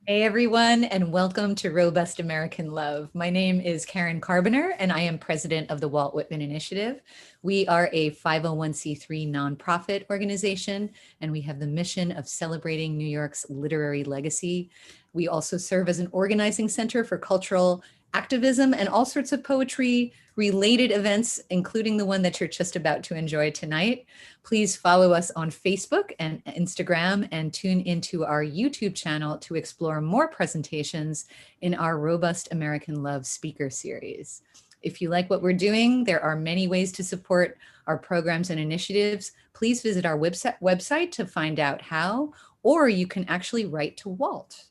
Hey everyone, and welcome to Robust American Love. My name is Karen Carboner, and I am president of the Walt Whitman Initiative. We are a 501c3 nonprofit organization, and we have the mission of celebrating New York's literary legacy. We also serve as an organizing center for cultural activism and all sorts of poetry related events, including the one that you're just about to enjoy tonight. Please follow us on Facebook and Instagram and tune into our YouTube channel to explore more presentations in our Robust American Love speaker series. If you like what we're doing, there are many ways to support our programs and initiatives. Please visit our website to find out how, or you can actually write to Walt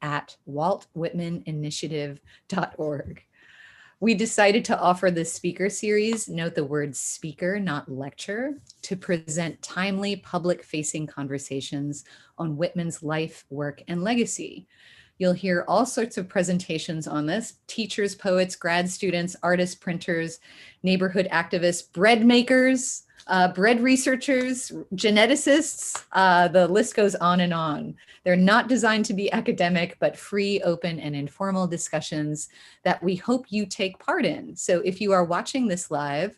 at waltwhitmaninitiative.org. We decided to offer this speaker series, note the word speaker, not lecture, to present timely public-facing conversations on Whitman's life, work, and legacy. You'll hear all sorts of presentations on this: teachers, poets, grad students, artists, printers, neighborhood activists, bread makers, bread researchers, geneticists, the list goes on and on. They're not designed to be academic, but free, open, and informal discussions that we hope you take part in. So if you are watching this live,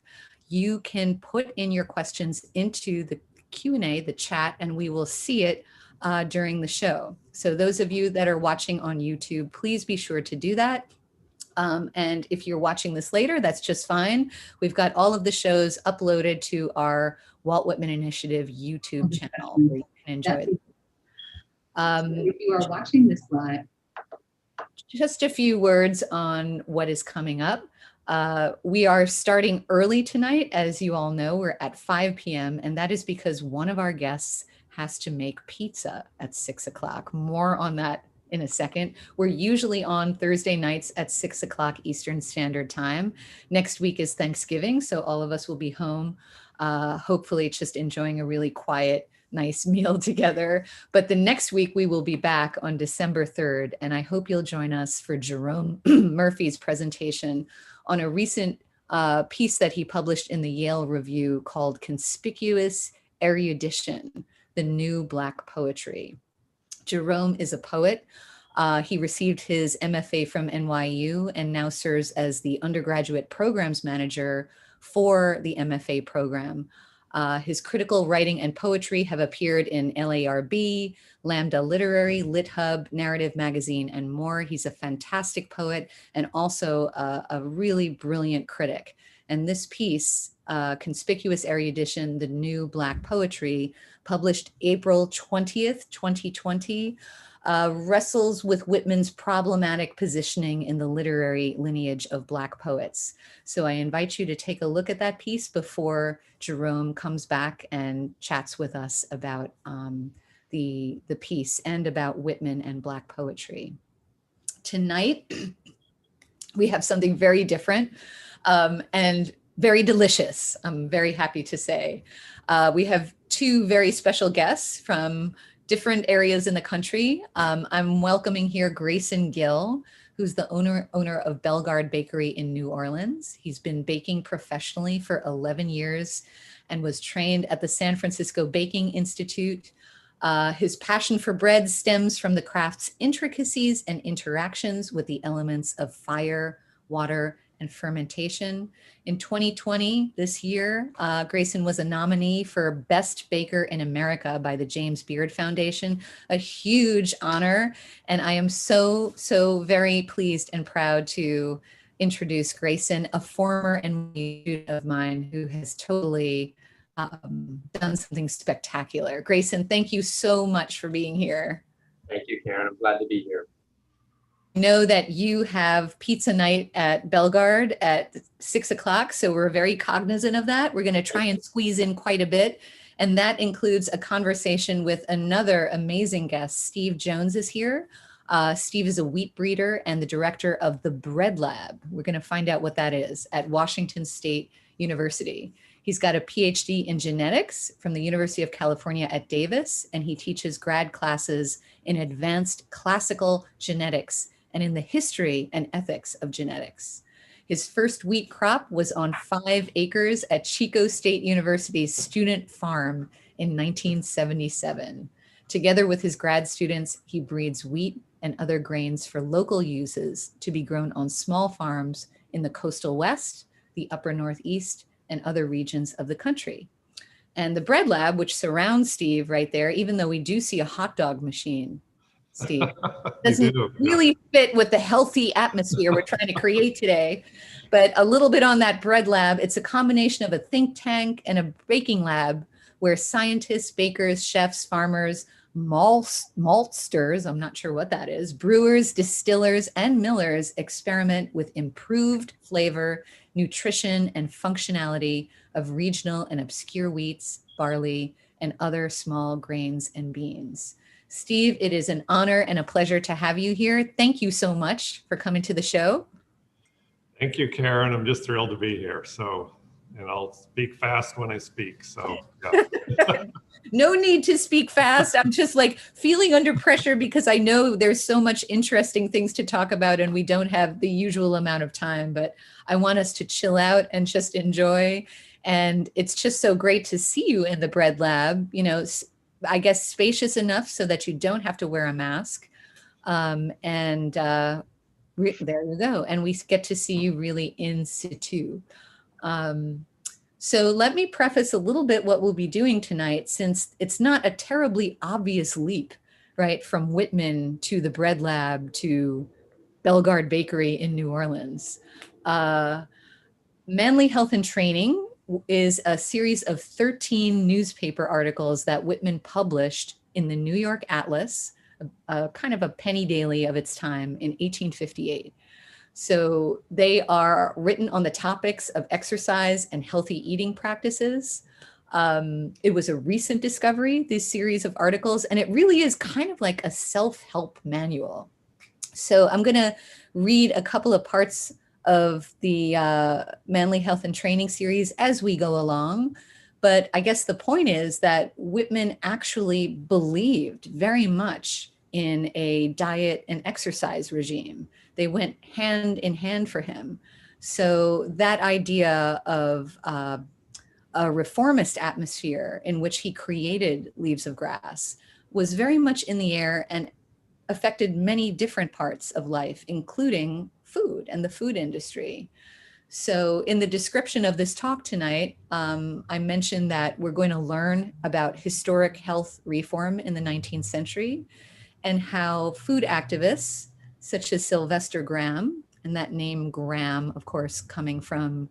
you can put in your questions into the Q&A, the chat, and we will see it during the show. So those of you that are watching on YouTube, please be sure to do that. And if you're watching this later, that's just fine. We've got all of the shows uploaded to our Walt Whitman Initiative YouTube channel where you can enjoy it. If you are watching this live, just a few words on what is coming up. We are starting early tonight. As you all know, we're at 5 p.m. and that is because one of our guests has to make pizza at 6 o'clock. More on that in a second. We're usually on Thursday nights at 6 o'clock Eastern Standard Time. Next week is Thanksgiving, so all of us will be home, hopefully just enjoying a really quiet, nice meal together. But the next week we will be back on December 3rd, and I hope you'll join us for Jerome Murphy's presentation on a recent piece that he published in the Yale Review called Conspicuous Erudition: The New Black Poetry. Jerome is a poet. He received his MFA from NYU and now serves as the undergraduate programs manager for the MFA program. His critical writing and poetry have appeared in LARB, Lambda Literary, LitHub, Narrative Magazine, and more. He's a fantastic poet and also a really brilliant critic. And this piece, Conspicuous Erudition: The New Black Poetry, published April 20th, 2020, wrestles with Whitman's problematic positioning in the literary lineage of Black poets. So I invite you to take a look at that piece before Jerome comes back and chats with us about the piece and about Whitman and Black poetry. Tonight, we have something very different and very delicious, I'm very happy to say. We have two very special guests from different areas in the country. I'm welcoming here Graison Gill, who's the owner of Bellegarde Bakery in New Orleans. He's been baking professionally for 11 years and was trained at the San Francisco Baking Institute. His passion for bread stems from the craft's intricacies and interactions with the elements of fire, water, and fermentation. In 2020, this year, Graison was a nominee for Best Baker in America by the James Beard Foundation, a huge honor. And I am so very pleased and proud to introduce Graison, a former student of mine who has totally done something spectacular. Graison, thank you so much for being here. Thank you, Karen. I'm glad to be here. I know that you have pizza night at Bellegarde at 6 o'clock, so we're very cognizant of that. We're going to try and squeeze in quite a bit, and that includes a conversation with another amazing guest. Steve Jones is here. Steve is a wheat breeder and the director of the Bread Lab. We're going to find out what that is at Washington State University. He's got a PhD in genetics from the University of California at Davis, and he teaches grad classes in advanced classical genetics and in the history and ethics of genetics. His first wheat crop was on 5 acres at Chico State University's student farm in 1977. Together with his grad students, he breeds wheat and other grains for local uses to be grown on small farms in the coastal West, the upper Northeast, and other regions of the country. And the bread lab, which surrounds Steve right there, even though we do see a hot dog machine, Steve, doesn't really fit with the healthy atmosphere we're trying to create today. But a little bit on that bread lab, it's a combination of a think tank and a baking lab where scientists, bakers, chefs, farmers, maltsters, I'm not sure what that is, brewers, distillers, and millers experiment with improved flavor, nutrition, and functionality of regional and obscure wheats, barley, and other small grains and beans. Steve, it is an honor and a pleasure to have you here. Thank you so much for coming to the show. Thank you, Karen. I'm just thrilled to be here. So, and I'll speak fast when I speak. So, yeah. No need to speak fast. I'm just like feeling under pressure because I know there's so much interesting things to talk about and we don't have the usual amount of time, but I want us to chill out and just enjoy. And it's just so great to see you in the bread lab, you know, I guess spacious enough so that you don't have to wear a mask. There you go. And we get to see you really in situ. So let me preface a little bit what we'll be doing tonight, since it's not a terribly obvious leap, right, from Whitman to the bread lab to Bellegarde Bakery in New Orleans. Manly Health and Training is a series of 13 newspaper articles that Whitman published in the New York Atlas, kind of a penny daily of its time, in 1858. So they are written on the topics of exercise and healthy eating practices. It was a recent discovery, this series of articles, and it really is kind of like a self-help manual. So I'm going to read a couple of parts of the Manly Health and Training series as we go along. But I guess the point is that Whitman actually believed very much in a diet and exercise regime. They went hand in hand for him. So that idea of a reformist atmosphere in which he created Leaves of Grass was very much in the air and affected many different parts of life, including food and the food industry. So in the description of this talk tonight, I mentioned that we're going to learn about historic health reform in the 19th century and how food activists such as Sylvester Graham, and that name Graham, of course, coming from,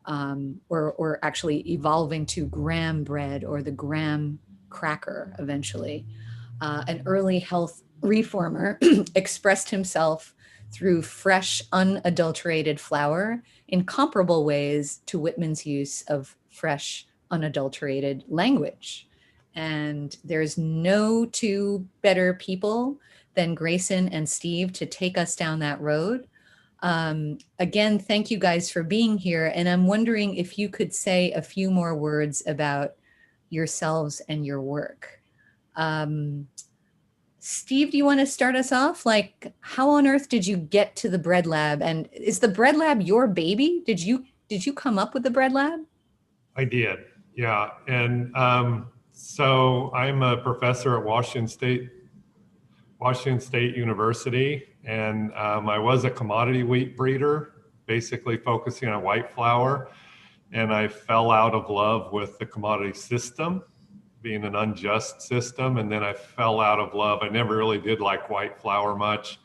or actually evolving to Graham bread or the Graham cracker eventually, an early health reformer expressed himself through fresh, unadulterated flour in comparable ways to Whitman's use of fresh, unadulterated language. And there's no two better people than Graison and Steve to take us down that road. Again, thank you guys for being here. And I'm wondering if you could say a few more words about yourselves and your work. Steve, do you want to start us off? Like, how on earth did you get to the bread lab? And is the bread lab your baby? Did you come up with the bread lab? I did, yeah. And so I'm a professor at Washington State University, and I was a commodity wheat breeder, basically focusing on white flour, and I fell out of love with the commodity system, being an unjust system, and then I fell out of love. I never really did like white flour much.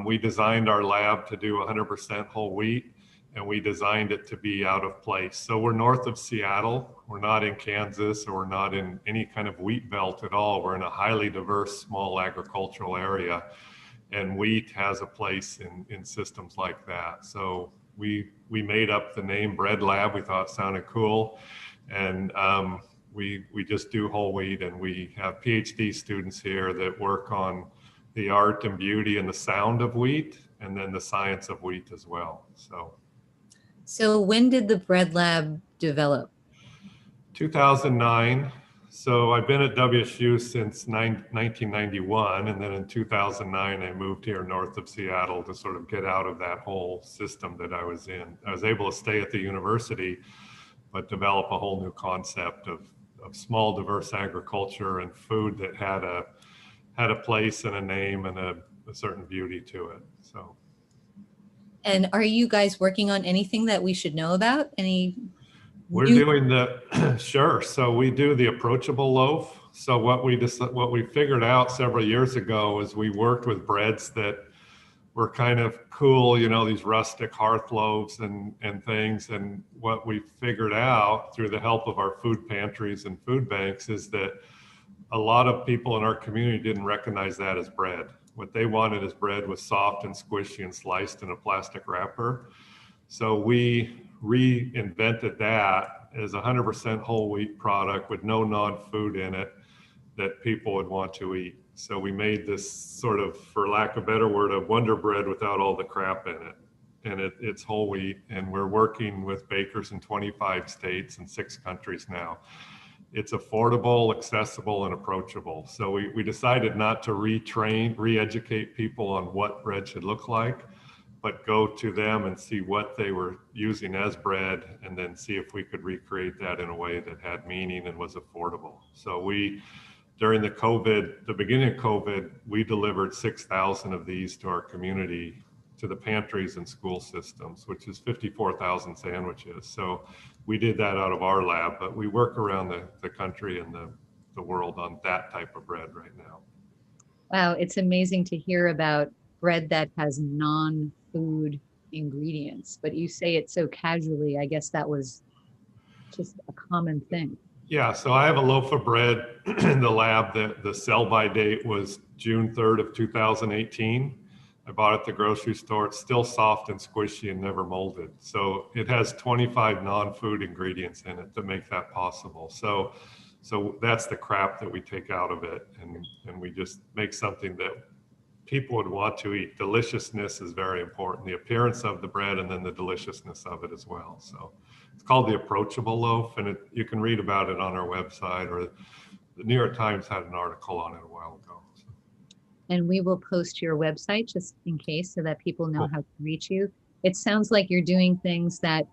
We designed our lab to do 100% whole wheat, and we designed it to be out of place. So we're north of Seattle. We're not in Kansas, or we're not in any kind of wheat belt at all. We're in a highly diverse, small agricultural area, and wheat has a place in systems like that. So we made up the name Bread Lab. We thought it sounded cool, and we just do whole wheat, and we have PhD students here that work on the art and beauty and the sound of wheat, and then the science of wheat as well. So when did the bread lab develop? 2009. So I've been at WSU since 1991, and then in 2009 I moved here north of Seattle to sort of get out of that whole system that I was in. I was able to stay at the university, but develop a whole new concept of small diverse agriculture and food that had a place and a name and a certain beauty to it. So. And are you guys working on anything that we should know about? We're doing sure. So we do the approachable loaf. So what we figured out several years ago is we worked with breads that were kind of cool, you know, these rustic hearth loaves and things. And what we figured out through the help of our food pantries and food banks is that a lot of people in our community didn't recognize that as bread. What they wanted as bread was soft and squishy and sliced in a plastic wrapper. So we reinvented that as 100% whole wheat product with no non-food in it that people would want to eat. So we made this sort of, for lack of a better word, a wonder bread without all the crap in it. And it's whole wheat, and we're working with bakers in 25 states and 6 countries now. It's affordable, accessible, and approachable. So we decided not to re-educate people on what bread should look like, but go to them and see what they were using as bread, and then see if we could recreate that in a way that had meaning and was affordable. So during the beginning of COVID, we delivered 6,000 of these to our community, to the pantries and school systems, which is 54,000 sandwiches. So we did that out of our lab, but we work around the country and the world on that type of bread right now. Wow, it's amazing to hear about bread that has non-food ingredients, but you say it so casually. I guess that was just a common thing. Yeah, so I have a loaf of bread in the lab that the sell-by date was June 3rd of 2018. I bought it at the grocery store. It's still soft and squishy and never molded. So it has 25 non-food ingredients in it to make that possible. So that's the crap that we take out of it, and we just make something that people would want to eat. Deliciousness is very important. The appearance of the bread and then the deliciousness of it as well. So it's called the Approachable Loaf, and you can read about it on our website, or the New York Times had an article on it a while ago. So. And we will post your website just in case so that people know Cool. how to reach you. It sounds like you're doing things that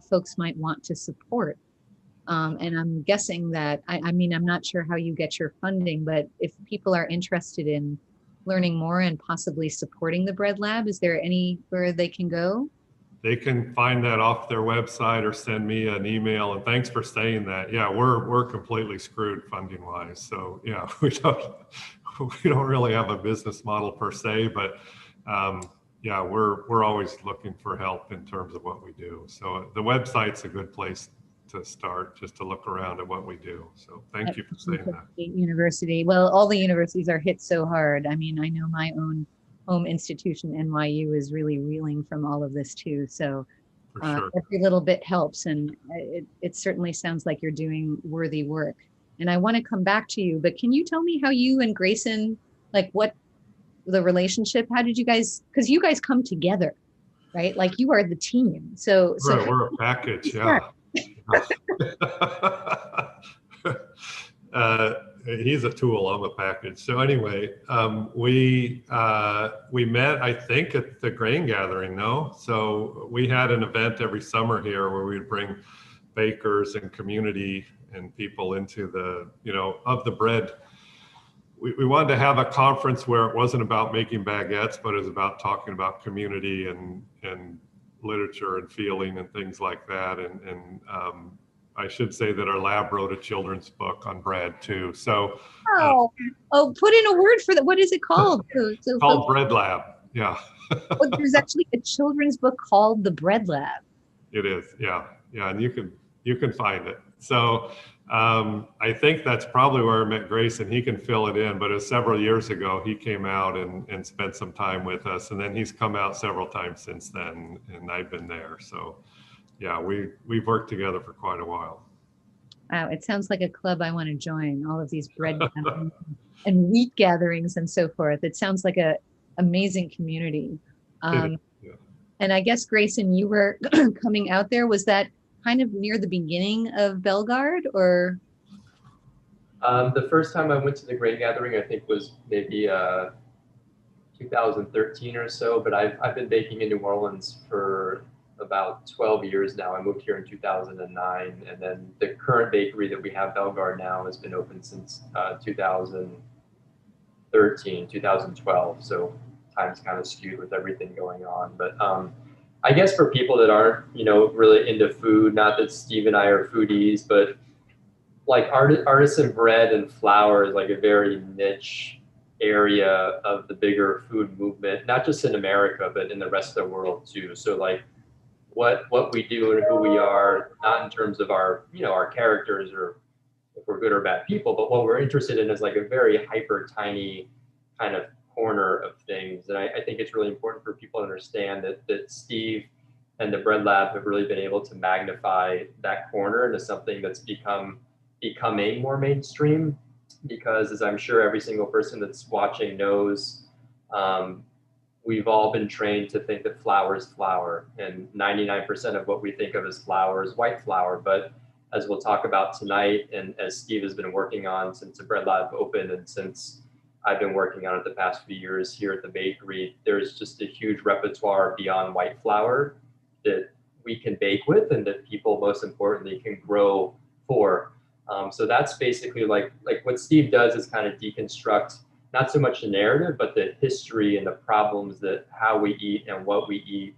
folks might want to support. And I'm guessing that, I mean, I'm not sure how you get your funding, but if people are interested in learning more and possibly supporting the Bread Lab, is there anywhere they can go? They can find that off their website or send me an email. And thanks for saying that. Yeah, we're completely screwed funding wise. So yeah, we don't really have a business model per se, but yeah, we're always looking for help in terms of what we do. So the website's a good place to start, just to look around at what we do. So thank you for saying that. University. Well, all the universities are hit so hard. I mean, I know my own home institution, NYU, is really reeling from all of this too. So Sure. Every little bit helps. And it certainly sounds like you're doing worthy work. And I want to come back to you, but can you tell me how you and Graison, like what the relationship, how did you guys, because you guys come together, right? Like you are the team. So Right, we're a package, yeah. He's a tool, I'm a package. So anyway, we met, I think, at the grain gathering, no? So we had an event every summer here where we'd bring bakers and community and people into of the bread. We wanted to have a conference where it wasn't about making baguettes, but it was about talking about community and literature and feeling and things like that. And I should say that our lab wrote a children's book on bread too. So put in a word for that. What is it called? Called Bread Lab. Yeah. There's actually a children's book called The Bread Lab. It is. Yeah. And you can find it. So I think that's probably where I met Graison. He can fill it in, but it was several years ago. He came out and spent some time with us, and then he's come out several times since then, and I've been there. So yeah, we've worked together for quite a while. Wow, it sounds like a club I want to join. All of these bread gatherings and wheat gatherings and so forth. It sounds like a amazing community. Yeah. And I guess, Graison, you were coming out there. Was that kind of near the beginning of Bellegarde, or? The first time I went to the grain gathering, I think, was maybe 2013 or so. But I've been baking in New Orleans for about 12 years now. I moved here in 2009, and then the current bakery that we have, Bellegarde, now has been open since 2013, 2012. So sometimes kind of skewed with everything going on. But I guess for people that aren't, really into food, not that Steve and I are foodies, but like artisan bread and flour is like a very niche area of the bigger food movement, not just in America, but in the rest of the world too. So like what we do and who we are, not in terms of our, our characters or if we're good or bad people, but what we're interested in is like a very hyper tiny kind of corner of things. And I think it's really important for people to understand that Steve and the Bread Lab have really been able to magnify that corner into something that's becoming more mainstream, because as I'm sure every single person that's watching knows, we've all been trained to think that flour is flour, and 99% of what we think of as flour is white flour. But as we'll talk about tonight, and as Steve has been working on since the Bread Lab opened, and since I've been working on it the past few years here at the bakery, there's just a huge repertoire beyond white flour that we can bake with, and that people, most importantly, can grow for. So that's basically like what Steve does is kind of deconstruct not so much the narrative, but the history and the problems that how we eat and what we eat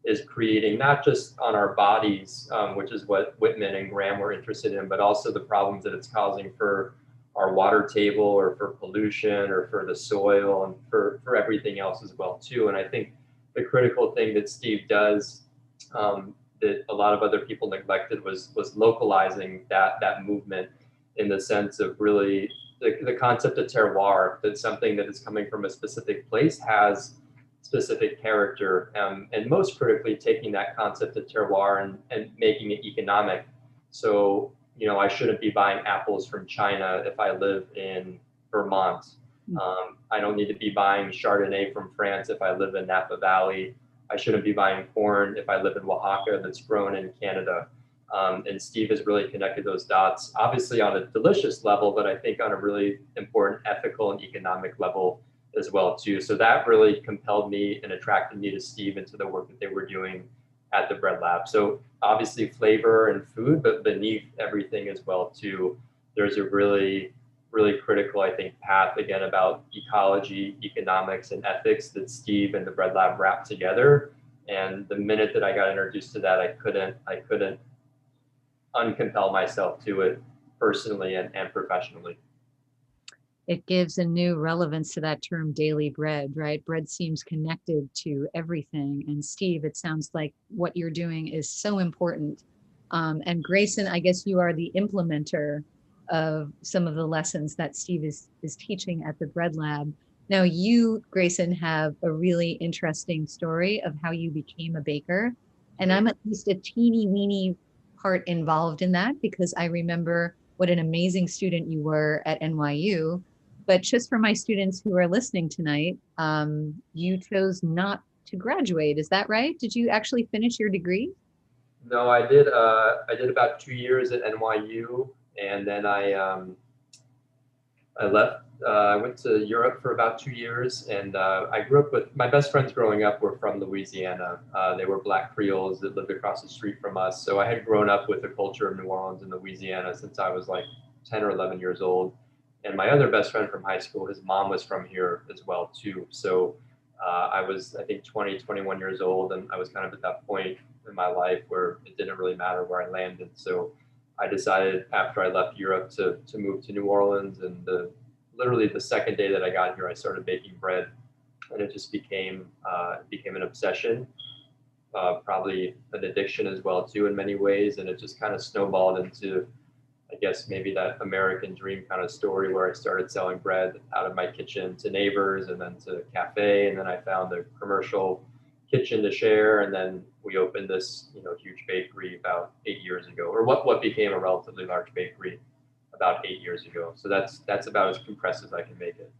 is creating, not just on our bodies, which is what Whitman and Graham were interested in, but also the problems that it's causing for our water table, or for pollution, or for the soil, and for everything else as well too. And I think the critical thing that Steve does, that a lot of other people neglected, was localizing that movement, in the sense of really the concept of terroir, that something that is coming from a specific place has specific character, and most critically taking that concept of terroir and making it economic. So, I shouldn't be buying apples from China if I live in Vermont. I don't need to be buying Chardonnay from France if I live in Napa Valley. I shouldn't be buying corn if I live in Oaxaca that's grown in Canada. And Steve has really connected those dots, obviously on a delicious level, but I think on a really important ethical and economic level as well too. So that really compelled me and attracted me to Steve and to the work that they were doing at the Bread Lab. So obviously flavor and food, but beneath everything as well too, there's a really, really critical, I think, path again about ecology, economics, and ethics that Steve and the Bread Lab wrapped together. And the minute that I got introduced to that, I couldn't uncompel myself to it personally and professionally. It gives a new relevance to that term daily bread, right? Bread seems connected to everything. And Steve, it sounds like what you're doing is so important. And Graison, I guess you are the implementer of some of the lessons that Steve is teaching at the Bread Lab. Now you, Graison, have a really interesting story of how you became a baker. And I'm at least a teeny weeny part involved in that, because I remember what an amazing student you were at NYU. But just for my students who are listening tonight, you chose not to graduate. Is that right? Did you actually finish your degree? No, I did. I did about 2 years at NYU, and then I left. I went to Europe for about 2 years, and I grew up with my best friends growing up were from Louisiana. They were Black Creoles that lived across the street from us. So I had grown up with the culture of New Orleans and Louisiana since I was like 10 or 11 years old. And my other best friend from high school, his mom was from here as well too. So I was, I think, 20, 21 years old, and I was kind of at that point in my life where it didn't really matter where I landed. So I decided after I left Europe to move to New Orleans, and literally the second day that I got here, I started baking bread, and it just became an obsession, probably an addiction as well too in many ways, and it just kind of snowballed into, I guess, maybe that American dream kind of story where I started selling bread out of my kitchen to neighbors, and then to a cafe, and then I found a commercial kitchen to share, and then we opened this huge bakery about 8 years ago, or what became a relatively large bakery about 8 years ago. So that's about as compressed as I can make it.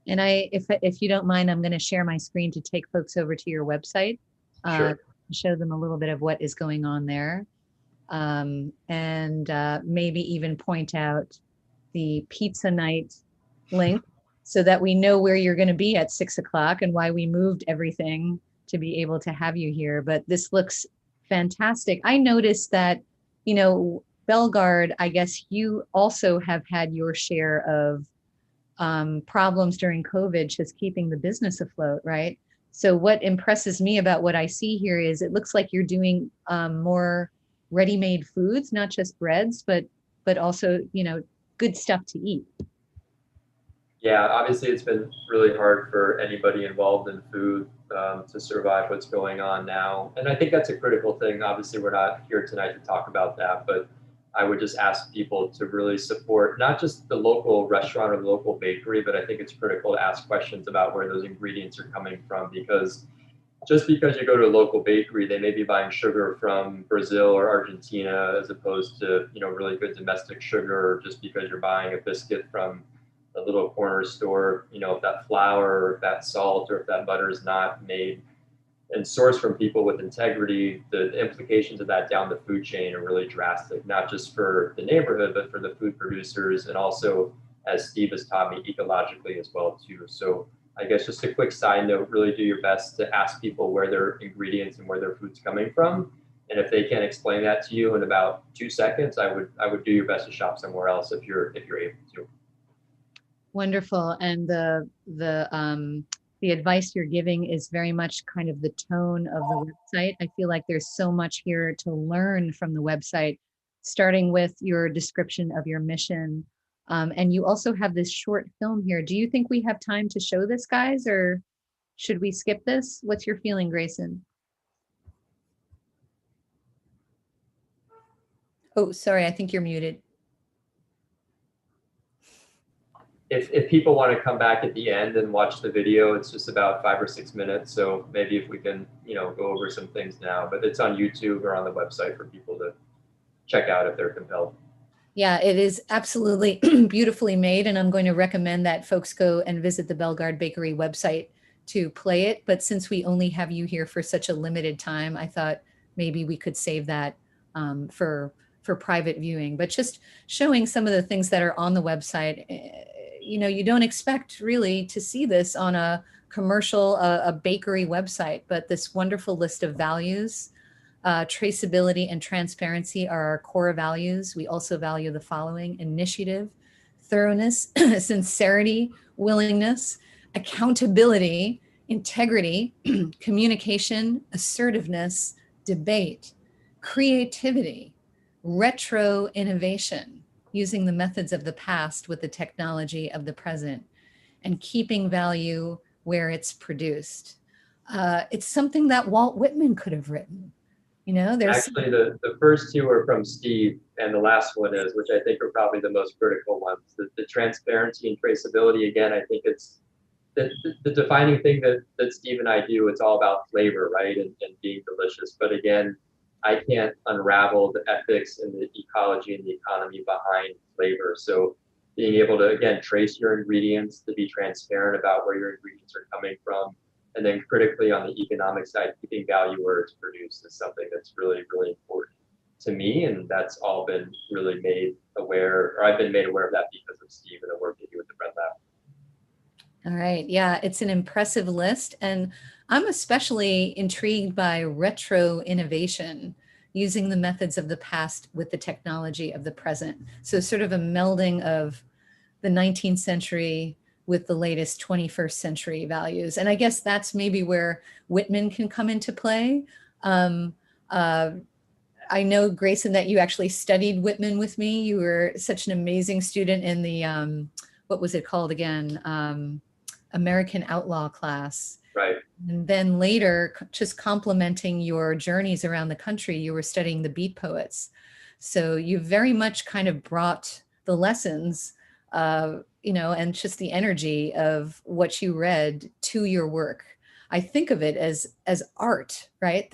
And if you don't mind, I'm going to share my screen to take folks over to your website, Sure. show them a little bit of what is going on there, and maybe even point out the pizza night link so that we know where you're going to be at 6 o'clock and why we moved everything to be able to have you here. But this looks fantastic. I noticed that, Bellegarde, I guess you also have had your share of problems during COVID, just keeping the business afloat, right? So what impresses me about what I see here is it looks like you're doing more ready-made foods, not just breads, but also, you know, good stuff to eat. Yeah, obviously it's been really hard for anybody involved in food to survive what's going on now. And I think that's a critical thing. Obviously, we're not here tonight to talk about that, but I would just ask people to really support not just the local restaurant or the local bakery, but I think it's critical to ask questions about where those ingredients are coming from, because just because you go to a local bakery, they may be buying sugar from Brazil or Argentina as opposed to, you know, really good domestic sugar, or just because you're buying a biscuit from a little corner store, you know, if that flour or if that salt or if that butter is not made and sourced from people with integrity, the implications of that down the food chain are really drastic, not just for the neighborhood, but for the food producers, and also, as Steve has taught me, ecologically as well too. So I guess just a quick side note, really do your best to ask people where their ingredients and where their food's coming from. And if they can't explain that to you in about 2 seconds, I would do your best to shop somewhere else if you're able to. Wonderful. And the advice you're giving is very much kind of the tone of the website. I feel like there's so much here to learn from the website, starting with your description of your mission. And you also have this short film here. Do you think we have time to show this, guys, or should we skip this? What's your feeling, Graison? Oh, sorry, I think you're muted. If people want to come back at the end and watch the video, it's just about 5 or 6 minutes. So maybe if we can, you know, go over some things now, but it's on YouTube or on the website for people to check out if they're compelled. Yeah, it is absolutely beautifully made. And I'm going to recommend that folks go and visit the Bellegarde Bakery website to play it. But since we only have you here for such a limited time, I thought maybe we could save that for private viewing. But just showing some of the things that are on the website, you know, you don't expect really to see this on a commercial, a bakery website, but this wonderful list of values. Traceability and transparency are our core values. We also value the following: initiative, thoroughness, sincerity, willingness, accountability, integrity, communication, assertiveness, debate, creativity, retro innovation, using the methods of the past with the technology of the present, and keeping value where it's produced. It's something that Walt Whitman could have written. You know, there's actually the first two are from Steve, and the last one is, which I think are probably the most critical ones. The transparency and traceability, again, I think it's the defining thing that Steve and I do. It's all about flavor, right, and being delicious. But again, I can't unravel the ethics and the ecology and the economy behind flavor. So being able to, again, trace your ingredients, to be transparent about where your ingredients are coming from, and then critically on the economic side, keeping value where it's produced is something that's really, really important to me. And that's all been really made aware, or I've been made aware of that because of Steve and the work they do with the Bread Lab. All right. Yeah, it's an impressive list. And I'm especially intrigued by retro innovation, using the methods of the past with the technology of the present. So sort of a melding of the 19th century with the latest 21st century values. And I guess that's maybe where Whitman can come into play. I know, Graison, that you actually studied Whitman with me. You were such an amazing student in the, what was it called again? American Outlaw class. Right. And then later, just complementing your journeys around the country, you were studying the beat poets. So you very much kind of brought the lessons, you know, and just the energy of what you read to your work. I think of it as art, right?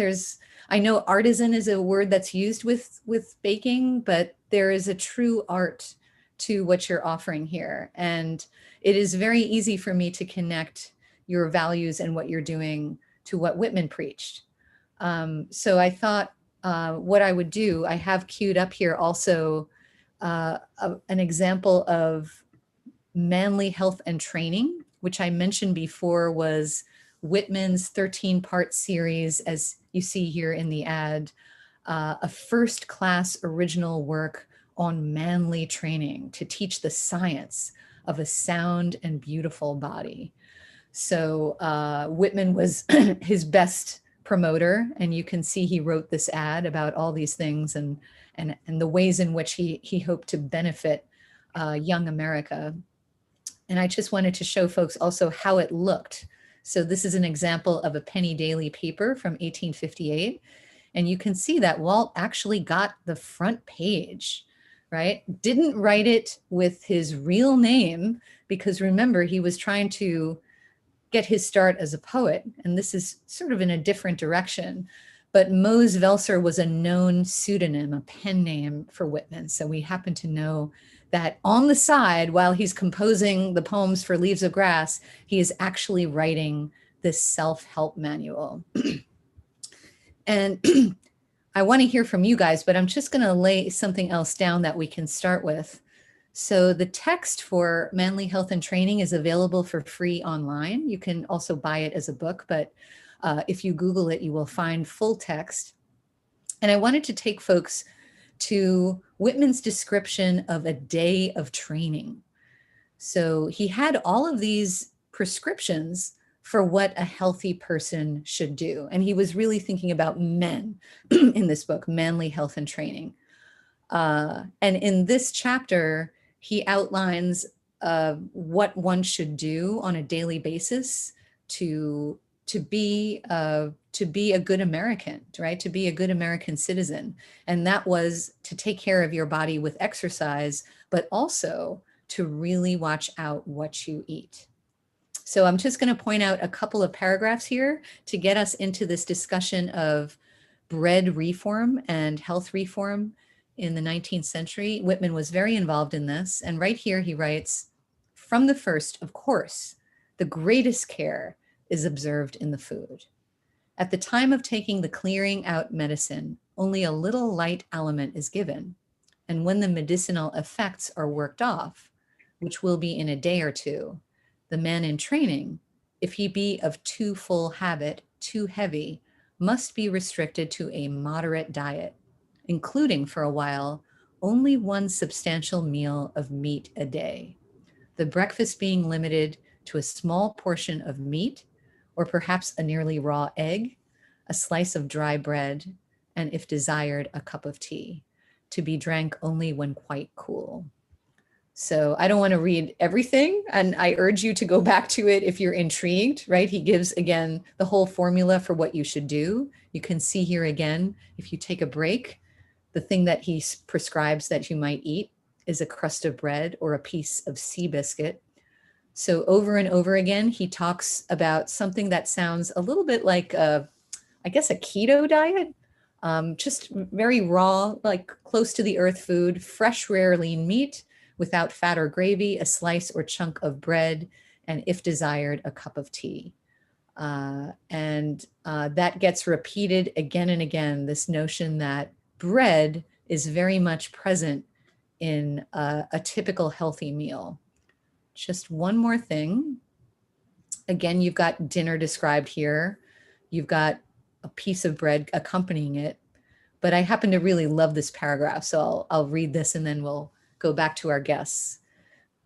I know artisan is a word that's used with baking, but there is a true art to what you're offering here. And it is very easy for me to connect your values and what you're doing to what Whitman preached. So I thought what I would do, I have queued up here also an example of manly health and training, which I mentioned before was Whitman's 13-part series, as you see here in the ad, a first-class original work on manly training to teach the science of a sound and beautiful body. So Whitman was his best promoter, and you can see he wrote this ad about all these things and the ways in which he hoped to benefit young America. And I just wanted to show folks also how it looked. So this is an example of a penny daily paper from 1858. And you can see that Walt actually got the front page, right? Didn't write it with his real name, because remember, he was trying to get his start as a poet. And this is sort of in a different direction. But Mose Velser was a known pseudonym, a pen name for Whitman. So we happen to know that on the side, while he's composing the poems for Leaves of Grass, he is actually writing this self-help manual. And I want to hear from you guys, but I'm just going to lay something else down that we can start with. So the text for Manly Health and Training is available for free online. You can also buy it as a book, but if you Google it, you will find full text. And I wanted to take folks to Whitman's description of a day of training. So he had all of these prescriptions for what a healthy person should do. And he was really thinking about men in this book, Manly Health and Training. And in this chapter, he outlines what one should do on a daily basis to be a good American, right? To be a good American citizen. And that was to take care of your body with exercise, but also to really watch out what you eat. So I'm just going to point out a couple of paragraphs here to get us into this discussion of bread reform and health reform in the 19th century. Whitman was very involved in this. And right here he writes, "From the first, of course, the greatest care is observed in the food. At the time of taking the clearing out medicine, only a little light aliment is given. And when the medicinal effects are worked off, which will be in a day or two, the man in training, if he be of too full habit, too heavy, must be restricted to a moderate diet, including for a while only one substantial meal of meat a day, the breakfast being limited to a small portion of meat, or perhaps a nearly raw egg, a slice of dry bread, and if desired, a cup of tea, to be drank only when quite cool." So I don't want to read everything, and I urge you to go back to it if you're intrigued, right? He gives, again, the whole formula for what you should do. You can see here again, if you take a break, the thing that he prescribes that you might eat is a crust of bread or a piece of sea biscuit. So over and over again, he talks about something that sounds a little bit like, I guess, a keto diet, just very raw, like close to the earth food, fresh, rare, lean meat, without fat or gravy, a slice or chunk of bread, and if desired, a cup of tea. And that gets repeated again and again, this notion that bread is very much present in a typical healthy meal. Just one more thing. Again, you've got dinner described here. You've got a piece of bread accompanying it. But I happen to really love this paragraph, so I'll read this and then we'll go back to our guests.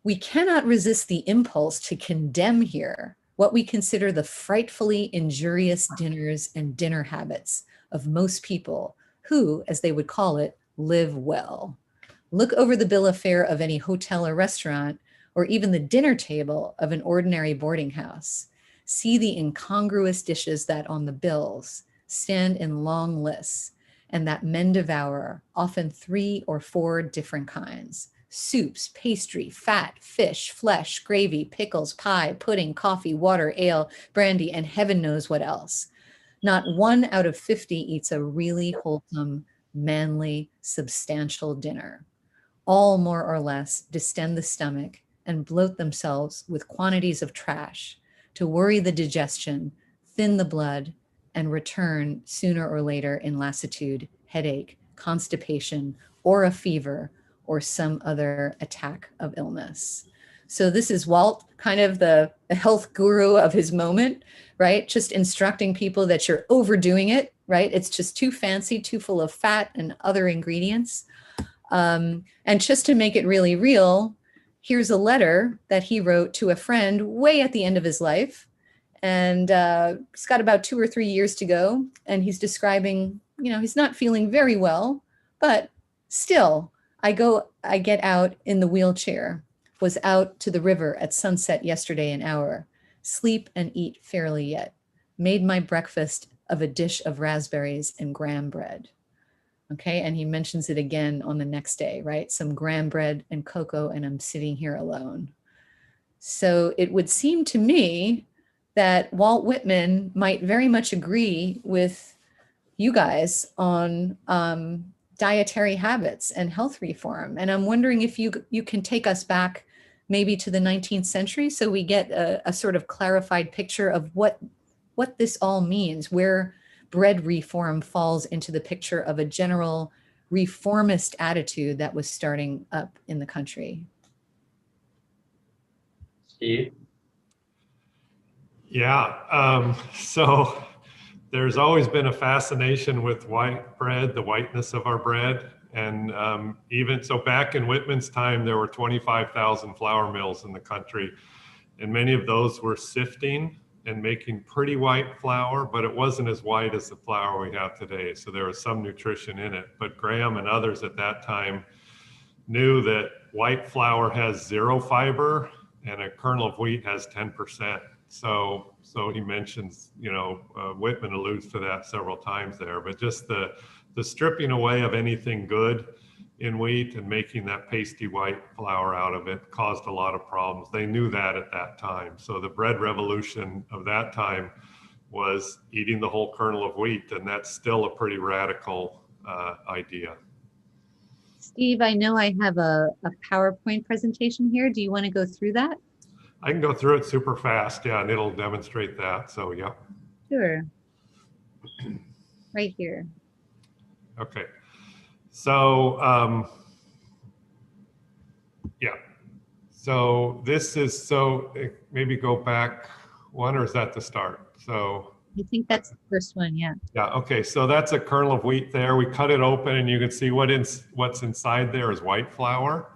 "We cannot resist the impulse to condemn here what we consider the frightfully injurious dinners and dinner habits of most people who, as they would call it, live well. Look over the bill of fare of any hotel or restaurant, or even the dinner table of an ordinary boarding house. See the incongruous dishes that on the bills stand in long lists, and that men devour, often 3 or 4 different kinds: soups, pastry, fat, fish, flesh, gravy, pickles, pie, pudding, coffee, water, ale, brandy, and heaven knows what else. Not 1 out of 50 eats a really wholesome, manly, substantial dinner. All more or less distend the stomach and bloat themselves with quantities of trash to worry the digestion, thin the blood, and return sooner or later in lassitude, headache, constipation, or a fever, or some other attack of illness." So this is Walt, kind of the health guru of his moment, right? Just instructing people that you're overdoing it, right? It's just too fancy, too full of fat and other ingredients. And just to make it really real, here's a letter that he wrote to a friend way at the end of his life. And he's got about 2 or 3 years to go. And he's describing, he's not feeling very well, but still, I get out in the wheelchair, was out to the river at sunset yesterday an hour, sleep and eat fairly yet, made my breakfast of a dish of raspberries and graham bread. Okay, and he mentions it again on the next day, right? Some graham bread and cocoa, and I'm sitting here alone. So it would seem to me that Walt Whitman might very much agree with you guys on dietary habits and health reform. And I'm wondering if you can take us back maybe to the 19th century so we get a sort of clarified picture of what this all means, where bread reform falls into the picture of a general reformist attitude that was starting up in the country. Steve? Yeah, so there's always been a fascination with white bread, the whiteness of our bread. And even so back in Whitman's time, there were 25,000 flour mills in the country. And many of those were sifting and making pretty white flour, but it wasn't as white as the flour we have today. So there was some nutrition in it. But Graham and others at that time knew that white flour has 0 fiber and a kernel of wheat has 10%. So he mentions, Whitman alludes to that several times there, but just the stripping away of anything good in wheat and making that pasty white flour out of it caused a lot of problems. They knew that at that time. So the bread revolution of that time was eating the whole kernel of wheat, and that's still a pretty radical idea. Steve, I know I have a PowerPoint presentation here. Do you want to go through that? I can go through it super fast, yeah, and it'll demonstrate that, so yeah. Sure. Right here. Okay, so yeah, so this is, so maybe go back one, or is that the start? So I think that's the first one, yeah. Yeah, okay, so that's a kernel of wheat there. We cut it open and you can see what's inside there is white flour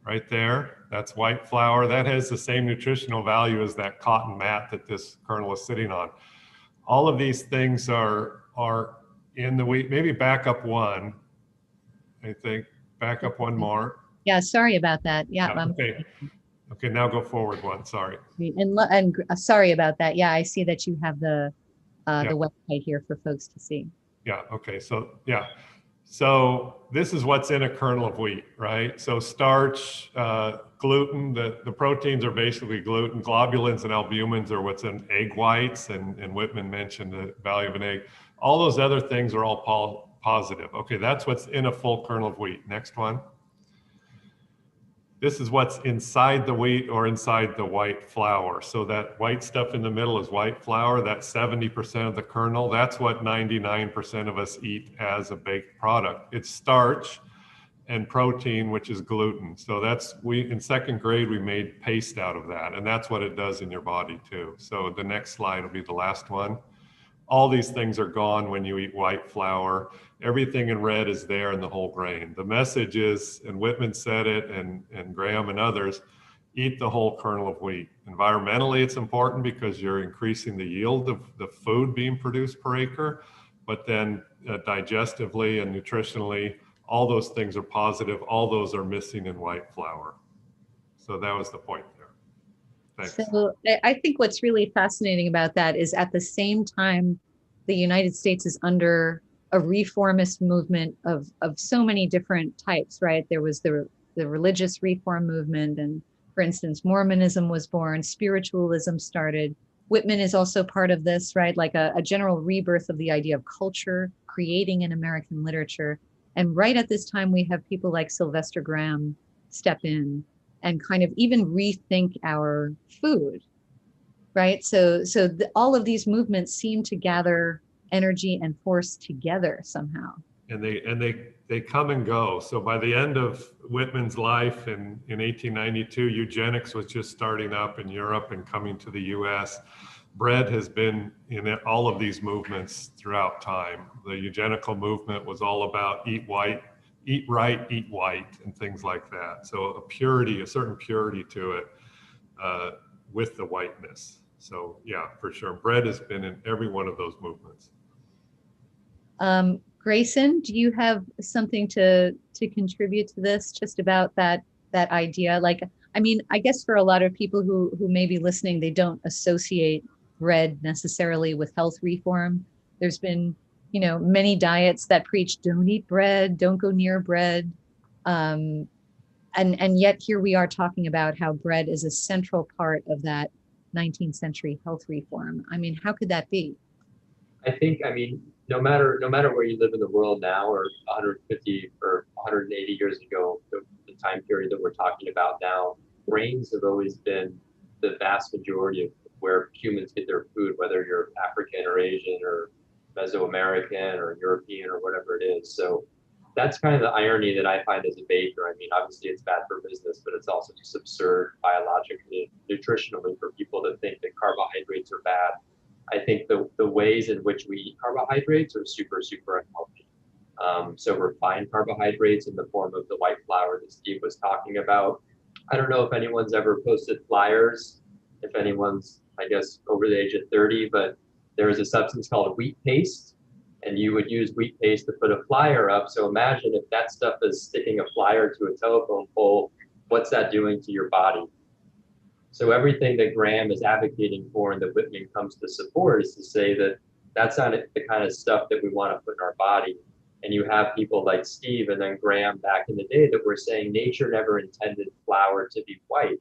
right there. That's white flour. That has the same nutritional value as that cotton mat that this kernel is sitting on. All of these things are in the wheat. Maybe back up one, I think. Back up one more. Yeah, sorry about that. Yeah. Okay. Okay, now go forward one, sorry. And sorry about that. Yeah, I see that you have the website here for folks to see. Yeah, okay, so yeah. So this is what's in a kernel of wheat, right? So starch, gluten, the proteins are basically gluten. Globulins and albumins are what's in egg whites, and Whitman mentioned the value of an egg. All those other things are all positive. Okay, that's what's in a full kernel of wheat. Next one. This is what's inside the wheat or inside the white flour. So that white stuff in the middle is white flour. That's 70% of the kernel. That's what 99% of us eat as a baked product. It's starch and protein, which is gluten. So in second grade, we made paste out of that. And that's what it does in your body too. So the next slide will be the last one. All these things are gone when you eat white flour. Everything in red is there in the whole grain. The message is, and Whitman said it, and Graham and others, eat the whole kernel of wheat. Environmentally, it's important because you're increasing the yield of the food being produced per acre, but then digestively and nutritionally, all those things are positive. All those are missing in white flour. So that was the point there. Thanks. So I think what's really fascinating about that is at the same time, the United States is under a reformist movement of so many different types, right? There was the religious reform movement, and for instance, Mormonism was born, spiritualism started. Whitman is also part of this, right? Like a general rebirth of the idea of culture, creating an American literature. And right at this time, we have people like Sylvester Graham step in and kind of even rethink our food, right? So all of these movements seem to gather energy and force together somehow. And they come and go. So by the end of Whitman's life in 1892, eugenics was just starting up in Europe and coming to the US. Bread has been in all of these movements throughout time. The eugenical movement was all about eat white, eat right, eat white, and things like that. So a purity, a certain purity to it with the whiteness. So yeah, for sure. Bread has been in every one of those movements. Graison, do you have something to contribute to this, just about that idea? Like, I mean, I guess for a lot of people who may be listening, they don't associate bread necessarily with health reform. There's been, many diets that preach don't eat bread, don't go near bread. And yet here we are talking about how bread is a central part of that 19th century health reform. I mean, how could that be? I think, no matter where you live in the world now, or 150 or 180 years ago, the time period that we're talking about now, grains have always been the vast majority of where humans get their food, whether you're African or Asian or Mesoamerican or European or whatever it is. So that's kind of the irony that I find as a baker. I mean, obviously it's bad for business, but it's also just absurd biologically, nutritionally, for people to think that carbohydrates are bad. I think the ways in which we eat carbohydrates are super, super unhealthy. So refined carbohydrates in the form of the white flour that Steve was talking about. I don't know if anyone's ever posted flyers, if anyone's, I guess, over the age of 30, but there is a substance called wheat paste, and you would use wheat paste to put a flyer up. So imagine if that stuff is sticking a flyer to a telephone pole, what's that doing to your body? So everything that Graham is advocating for and that Whitman comes to support is to say that that's not the kind of stuff that we want to put in our body. And you have people like Steve and then Graham back in the day that were saying nature never intended flour to be white.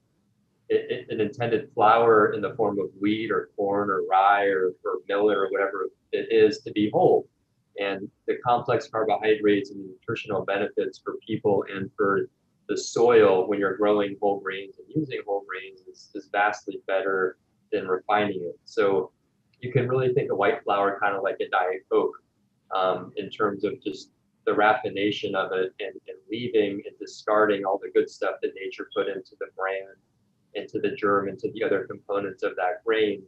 It intended flour in the form of wheat or corn or rye or millet or whatever it is to be whole. And the complex carbohydrates and the nutritional benefits for people and for the soil when you're growing whole grains and using whole grains is vastly better than refining it. So you can really think of white flour kind of like a Diet Coke in terms of just the raffination of it and leaving and discarding all the good stuff that nature put into the bran, into the germ, into the other components of that grain.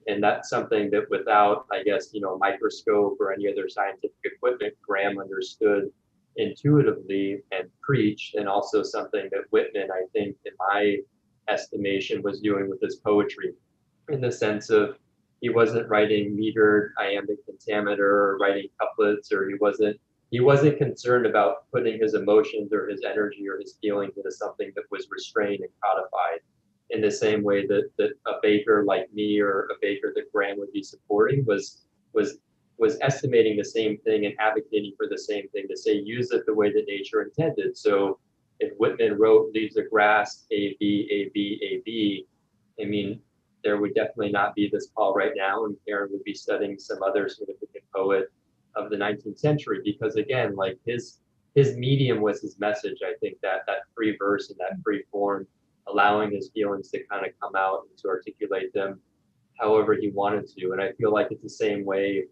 And that's something that without, I guess, a microscope or any other scientific equipment, Graham understood intuitively and preached, and also something that Whitman, I think, in my estimation, was doing with his poetry, in the sense of he wasn't writing metered iambic pentameter or writing couplets, or he wasn't concerned about putting his emotions or his energy or his feelings into something that was restrained and codified, in the same way that a baker like me or a baker that Graham would be supporting was estimating the same thing and advocating for the same thing, to say use it the way that nature intended. So if Whitman wrote leaves of grass A B A B A B, I mean, there would definitely not be this call right now, and Karen would be studying some other significant poet of the 19th century, because again, like his medium was his message. I think that free verse and that free form, allowing his feelings to kind of come out and to articulate them however he wanted to. And I feel like it's the same way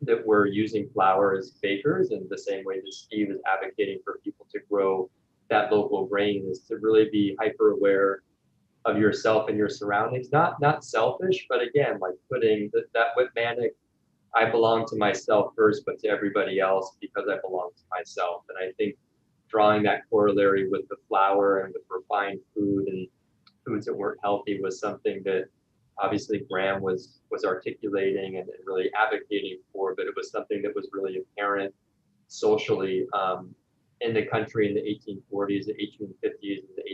that we're using flour as bakers, and the same way that Steve is advocating for people to grow that local grain, is to really be hyper aware of yourself and your surroundings. Not selfish, but again, like putting that Whitmanic, I belong to myself first, but to everybody else because I belong to myself. And I think drawing that corollary with the flour and with refined food and foods that weren't healthy was something that obviously Graham was articulating and really advocating for, but it was something that was really apparent socially in the country in the 1840s, the 1850s, and the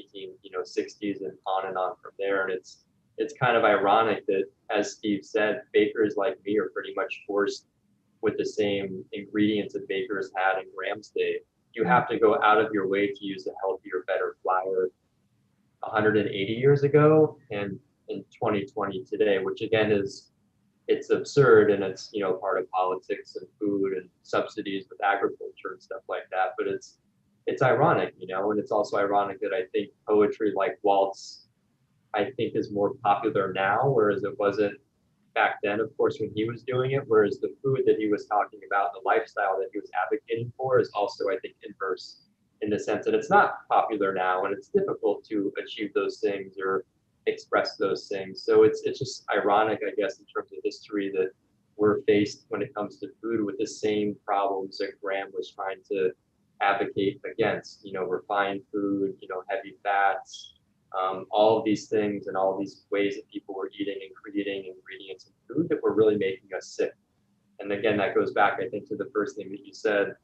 1860s, and on from there. And it's kind of ironic that, as Steve said, bakers like me are pretty much forced with the same ingredients that bakers had in Graham's day. You have to go out of your way to use a healthier, better flour 180 years ago and in 2020 today, which again it's absurd, and it's part of politics and food and subsidies with agriculture and stuff like that. But it's ironic, and it's also ironic that I think poetry like Walt's, I think, is more popular now, whereas it wasn't back then, of course, when he was doing it. Whereas the food that he was talking about, the lifestyle that he was advocating for, is also, I think, inverse, in the sense that it's not popular now and it's difficult to achieve those things or express those things. So it's just ironic, I guess, in terms of history, that we're faced when it comes to food with the same problems that Graham was trying to advocate against, refined food, heavy fats, all of these things and all of these ways that people were eating and creating ingredients in food that were really making us sick. And again, that goes back, I think, to the first thing that you said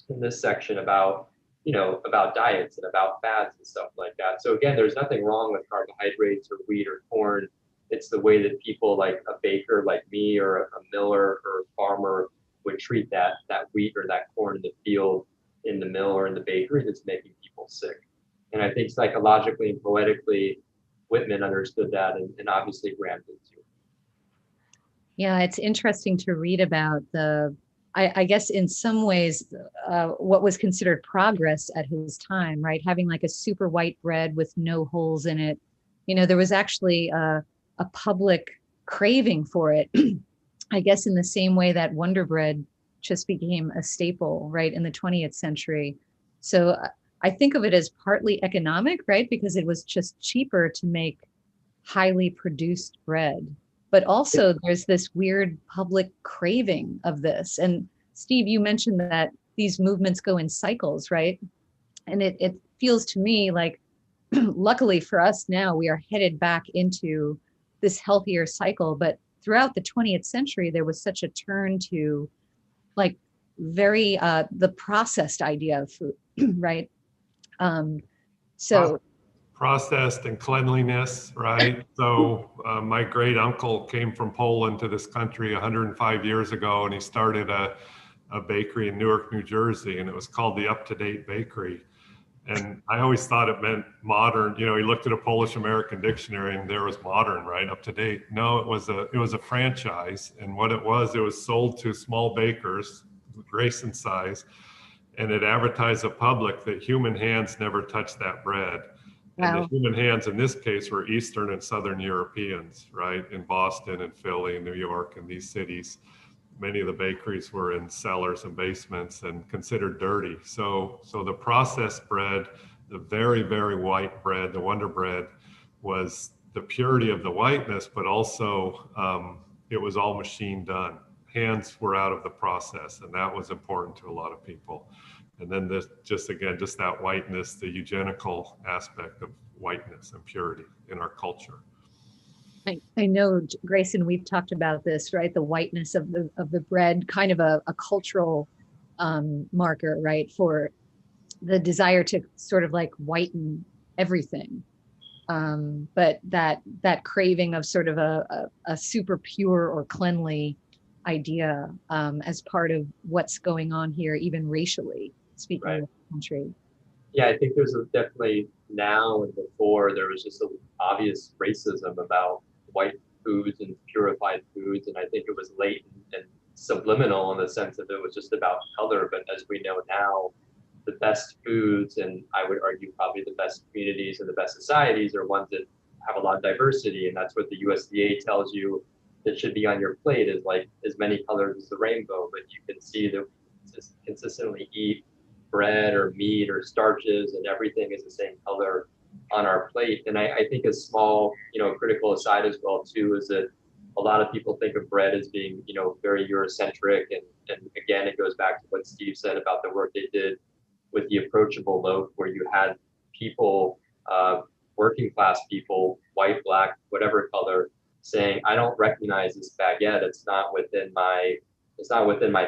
in this section about, about diets and about fats and stuff like that. So again, there's nothing wrong with carbohydrates or wheat or corn. It's the way that people like a baker like me or a miller or a farmer would treat that wheat or that corn in the field, in the mill or in the bakery that's making people sick. And I think psychologically and poetically, Whitman understood that, and obviously Graham did too. Yeah, it's interesting to read about I guess in some ways, what was considered progress at his time, right? Having like a super white bread with no holes in it. There was actually a public craving for it. I guess in the same way that Wonder Bread just became a staple, right, in the 20th century. So I think of it as partly economic, right? Because it was just cheaper to make highly produced bread. But also there's this weird public craving of this. And Steve, you mentioned that these movements go in cycles, right? And it feels to me like, luckily for us now, we are headed back into this healthier cycle. But throughout the 20th century, there was such a turn to like very, the processed idea of food, right? So processed and cleanliness, right? So my great uncle came from Poland to this country 105 years ago, and he started a bakery in Newark, New Jersey, and it was called the Up to Date Bakery. And I always thought it meant modern. He looked at a Polish American dictionary and there was modern, right? Up to date. No, it was a franchise. And what it was sold to small bakers, Graison size, and it advertised the public that human hands never touched that bread. And wow. the human hands in this case were Eastern and Southern Europeans, right? In Boston and Philly and New York and these cities. Many of the bakeries were in cellars and basements and considered dirty. So the processed bread, the very, very white bread, the Wonder Bread, was the purity of the whiteness, but also it was all machine done. Hands were out of the process, and that was important to a lot of people. And then just that whiteness, the eugenical aspect of whiteness and purity in our culture. I know, Graison, we've talked about this, right? The whiteness of the bread, kind of a cultural marker, right? For the desire to sort of like whiten everything. But that craving of sort of a super pure or cleanly idea as part of what's going on here, even racially speaking Right. of the country. Yeah, I think there's definitely now and before there was just an obvious racism about white foods and purified foods, and I think it was latent and subliminal in the sense that it was just about color. But as we know now, the best foods, and I would argue probably the best communities and the best societies, are ones that have a lot of diversity, and that's what the USDA tells you that should be on your plate is like as many colors as the rainbow. But you can see that just consistently eat bread or meat or starches and everything is the same color on our plate. And I think a small, critical aside as well too, is that a lot of people think of bread as being, very Eurocentric. And again, it goes back to what Steve said about the work they did with the Approachable Loaf, where you had people, working class people, white, black, whatever color, saying, I don't recognize this baguette. It's not within my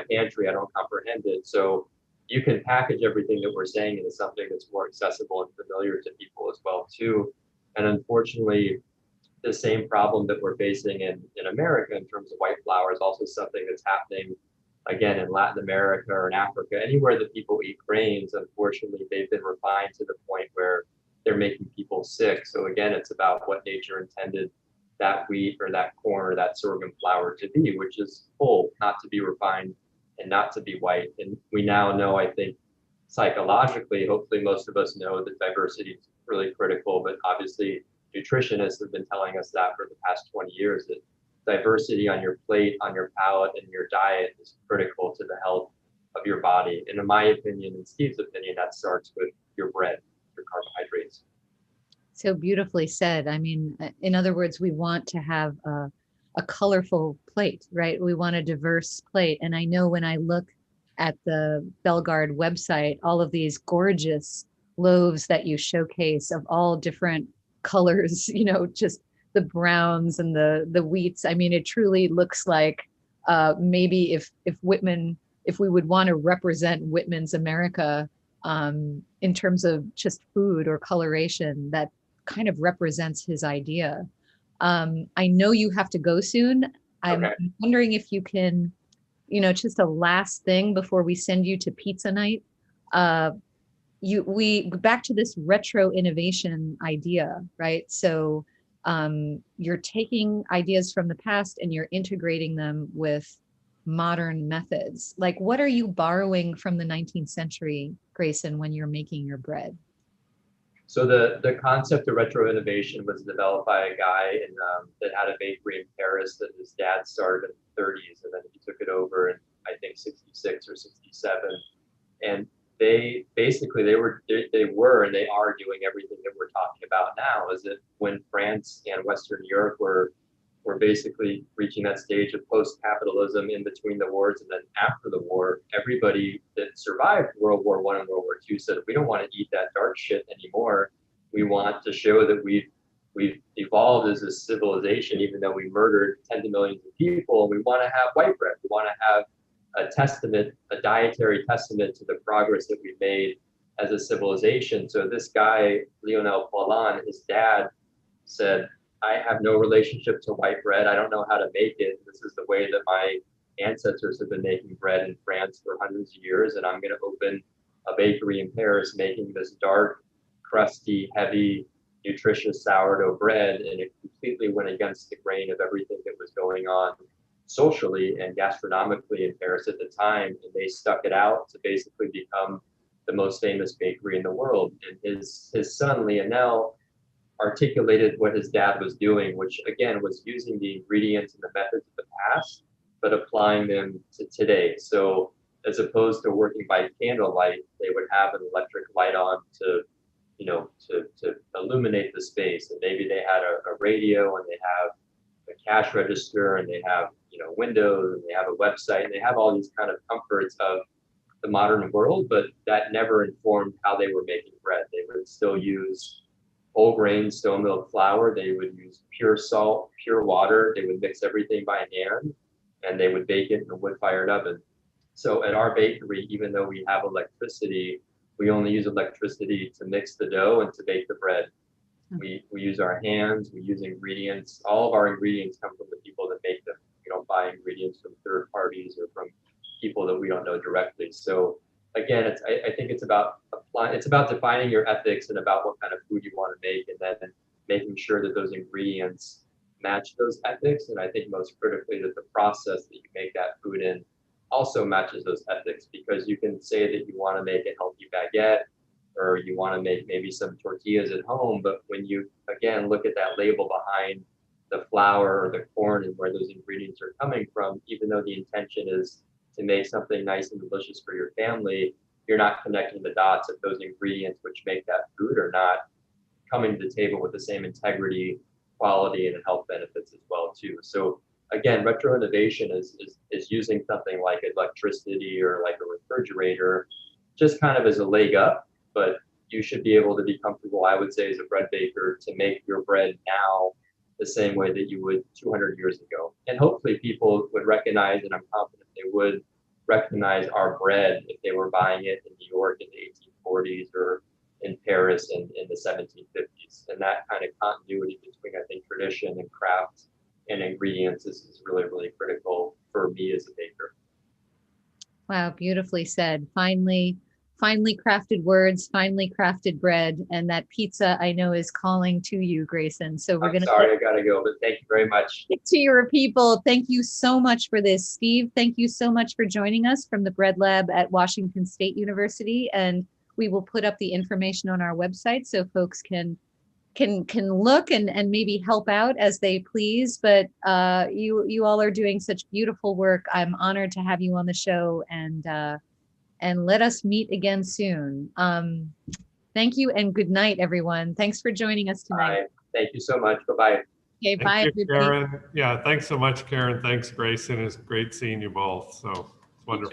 pantry. I don't comprehend it. So you can package everything that we're saying into something that's more accessible and familiar to people as well too. And unfortunately, the same problem that we're facing in America in terms of white flour is also something that's happening again in Latin America or in Africa. Anywhere that people eat grains, unfortunately, they've been refined to the point where they're making people sick. So again, it's about what nature intended that wheat or that corn or that sorghum flour to be, which is whole, not to be refined and not to be white. And we now know, I think, psychologically, hopefully most of us know that diversity is really critical, but obviously nutritionists have been telling us that for the past 20 years, that diversity on your plate, on your palate, and your diet is critical to the health of your body. And in my opinion, and Steve's opinion, that starts with your bread, your carbohydrates. So beautifully said. I mean, in other words, we want to have a colorful plate, right? We want a diverse plate. And I know when I look at the Bellegarde website, all of these gorgeous loaves that you showcase of all different colors, just the browns and the wheats. I mean, it truly looks like maybe if Whitman, if we would want to represent Whitman's America in terms of just food or coloration, that kind of represents his idea. I know you have to go soon. I'm Okay. wondering if you can, just a last thing before we send you to pizza night. We back to this retro innovation idea, right? So you're taking ideas from the past and you're integrating them with modern methods. Like, what are you borrowing from the 19th century, Graison, when you're making your bread? So the concept of retro innovation was developed by a guy that had a bakery in Paris that his dad started in the 30s, and then he took it over in, I think, 66 or 67. And they basically they were and they are doing everything that we're talking about now. Is that when France and Western Europe were basically reaching that stage of post-capitalism in between the wars, and then after the war, everybody that survived World War I and World War II said, we don't want to eat that dark shit anymore. We want to show that we've evolved as a civilization, even though we murdered tens of millions of people. We want to have white bread. We want to have a dietary testament to the progress that we've made as a civilization. So this guy, Lionel Paulhan, his dad said, I have no relationship to white bread. I don't know how to make it. This is the way that my ancestors have been making bread in France for hundreds of years. And I'm going to open a bakery in Paris making this dark, crusty, heavy, nutritious sourdough bread. And it completely went against the grain of everything that was going on socially and gastronomically in Paris at the time. And they stuck it out to basically become the most famous bakery in the world. And his son, Lionel, articulated what his dad was doing, which again was using the ingredients and the methods of the past, but applying them to today. So as opposed to working by candlelight, they would have an electric light on to illuminate the space. And maybe they had a radio, and they have a cash register, and they have windows, and they have a website, and they have all these kind of comforts of the modern world, but that never informed how they were making bread. They would still use whole grain stone milled flour. They would use pure salt, pure water. They would mix everything by hand, and they would bake it in a wood fired oven. So at our bakery, even though we have electricity, we only use electricity to mix the dough and to bake the bread. We use our hands, we use ingredients. All of our ingredients come from the people that make them. We don't buy ingredients from third parties or from people that we don't know directly. So again, I think it's about defining your ethics and about what kind of food you want to make, and then making sure that those ingredients match those ethics. And I think most critically that the process that you make that food in also matches those ethics, because you can say that you want to make a healthy baguette or you want to make maybe some tortillas at home, but when you again look at that label behind the flour or the corn and where those ingredients are coming from, even though the intention is to make something nice and delicious for your family, you're not connecting the dots of those ingredients which make that food are not coming to the table with the same integrity, quality, and health benefits as well too. So again, retro innovation is using something like electricity or like a refrigerator just kind of as a leg up, but you should be able to be comfortable, I would say, as a bread baker, to make your bread now the same way that you would 200 years ago. And hopefully people would recognize, and I'm confident they would recognize our bread if they were buying it in New York in the 1840s or in Paris in the 1750s. And that kind of continuity between, I think, tradition and craft and ingredients is really, really critical for me as a baker. Wow, beautifully said. Finely crafted words, finely crafted bread, and that pizza I know is calling to you, Graison. So we're going to. Sorry, I gotta go, but thank you very much. To your people, thank you so much for this, Steve. Thank you so much for joining us from the Bread Lab at Washington State University, and we will put up the information on our website so folks can look and maybe help out as they please. But you all are doing such beautiful work. I'm honored to have you on the show, and let us meet again soon. Thank you and good night, everyone. Thanks for joining us tonight. Bye. Thank you so much. Bye-bye. Okay, bye, Thank you, everybody. Karen. Yeah, thanks so much, Karen. Thanks, Graison. It's great seeing you both. So it's wonderful.